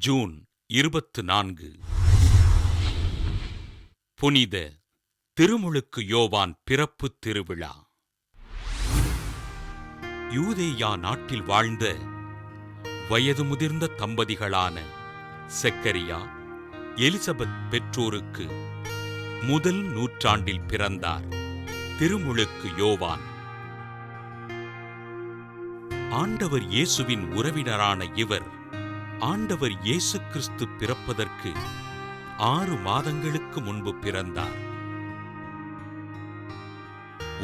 June 24 புனித திருமுழுக்கு யோவான் பிறப்பு திருவிழா. யூதேயா நாட்டில் வாழ்ந்த வயது முதிர்ந்த தம்பதிகளான செக்கரியா, எலிசபெத் பெற்றோருக்கு முதல் நூற்றாண்டில் பிறந்தார் திருமுழுக்கு யோவான். ஆண்டவர் இயேசுவின் உறவினரான இவர் ஆண்டவர் இயேசு கிறிஸ்து பிறப்பதற்கு 6 மாதங்களுக்கு முன்பு பிறந்தார்.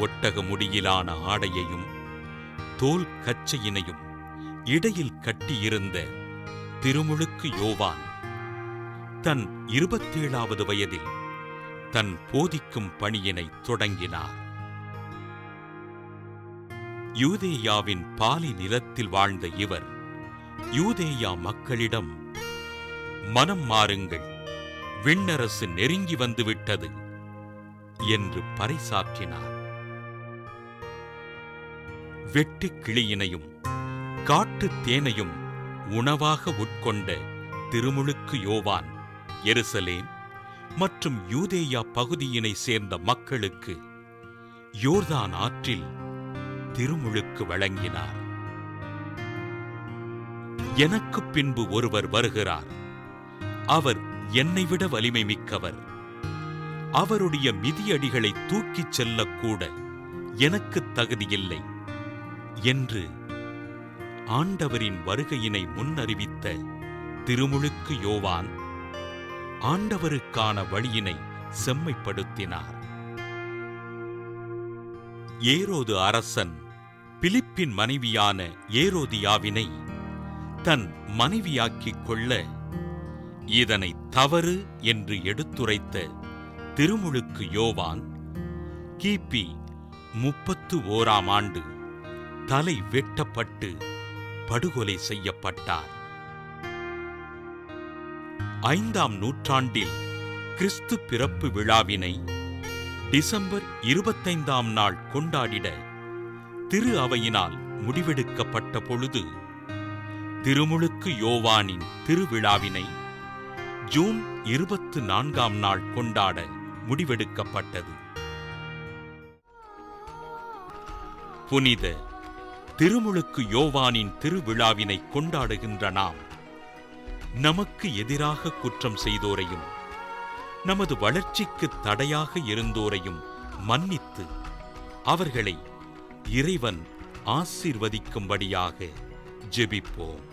ஒட்டக முடியிலான ஆடையையும் தோல் கச்சையினையும் இடையில் கட்டியிருந்த திருமுழுக்கு யோவான் தன் 27வது வயதில் தன் போதிக்கும் பணியினை தொடங்கினார். யூதேயாவின் பாலி நிலத்தில் வாழ்ந்த இவர் யூதேயா மக்களிடம், மனம் மாறுங்கள், விண்ணரசு நெருங்கி வந்துவிட்டது என்று பறைசாற்றினார். வெட்டுக் கிளியினையும் காட்டுத் தேனையும் உணவாக உட்கொண்ட திருமுழுக்கு யோவான் எருசலேம் மற்றும் யூதேயா பகுதியினை சேர்ந்த மக்களுக்கு யோர்தான் ஆற்றில் திருமுழுக்கு வழங்கினார். எனக்கு பின்பு ஒருவர் வருகிறார், அவர் என்னை விட வலிமை மிக்கவர், அவருடைய மிதியடிகளை தூக்கிச் செல்லக்கூட எனக்கு தகுதியில்லை என்று ஆண்டவரின் வருகையினை முன்னறிவித்த திருமுழுக்கு யோவான் ஆண்டவருக்கான வழியினை செம்மைப்படுத்தினார். ஏரோது அரசன் பிலிப்பின் மனைவியான ஏரோதியாவினை தன் மனைவியாக்கிக் கொள்ள இதனை தவறு என்று எடுத்துரைத்த திருமுழுக்கு யோவான் கிபி 31ஆம் ஆண்டு தலை வெட்டப்பட்டு படுகொலை செய்யப்பட்டார். 5ஆம் நூற்றாண்டில் கிறிஸ்து பிறப்பு விழாவினை டிசம்பர் 25ஆம் நாள் கொண்டாடிட திரு அவையினால் முடிவெடுக்கப்பட்ட பொழுது திருமுழுக்கு யோவானின் திருவிழாவினை ஜூன் 24ஆம் நாள் கொண்டாட முடிவெடுக்கப்பட்டது. புனித திருமுழுக்கு யோவானின் திருவிழாவினை கொண்டாடுகின்ற நாம், நமக்கு எதிராக குற்றம் செய்தோரையும் நமது வளர்ச்சிக்கு தடையாக இருந்தோரையும் மன்னித்து அவர்களை இறைவன் ஆசீர்வதிக்கும்படியாக ஜெபிப்போம்.